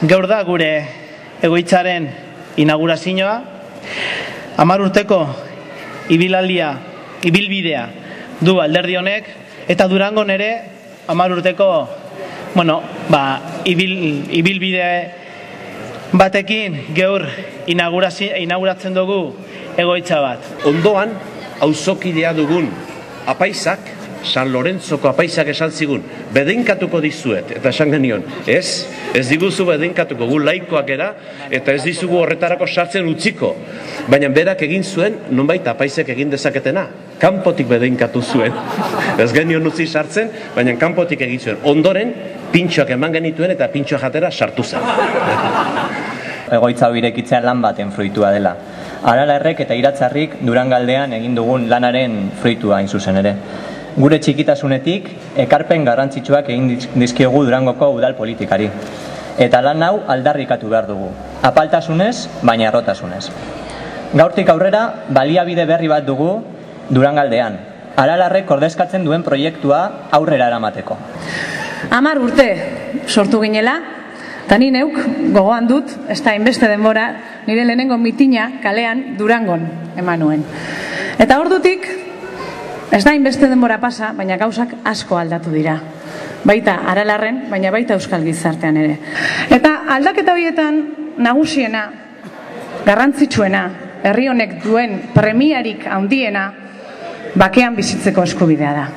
Gaur da gure egoitzaren inaugurazioa, 10 urteko ibilbidea du alderdi honek, eta Durangon ere 10 urteko ibilbide batekin gaur inauguratzen dugu egoitza bat. Ondoan, auzokidea dugun apaisak, San Lorenzoko apaisak esan zigun, bedeinkatuko dizuet, eta esan genion, ez diguzu bedeinkatuko, gu laikoak era, eta ez dizugu horretarako sartzen utziko. Baina berak egin zuen, nonbait apaisek egin dezaketena, kanpotik bedeinkatu zuen. Ez genion utzi sartzen, baina kanpotik egin zuen. Ondoren, pintxoak eman genituen eta pintxoa jatera sartu zen. Egoitza hau irekitzea lan baten fruitua dela. Aralarrek eta Iratzarrik Durangaldean egin dugun lanaren fruitua hain zuzen ere. Gure txikitasunetik ekarpen garrantzitsuak egin dizkiegu Durangoko udal politikari. Eta lan hau aldarrikatu behar dugu. Apaltasunez, baina errotasunez. Gaurtik aurrera, baliabide berri bat dugu Durangaldean. Aralarrek ordezkatzen duen proiektua aurrera eramateko. 10 urte sortu ginela, eta ni neuk gogoan dut, ez da inbeste denbora, nire lehenengo mitina kalean Durangon eman nuen. Eta ordutik, ez da inbeste denbora pasa, baina gauzak asko aldatu dira. Baita Aralarren, baina baita euskal gizartean ere. Eta aldaketa horietan nagusiena, garrantzitsuena, herri honek duen premiarik handiena, bakean bizitzeko eskubidea da.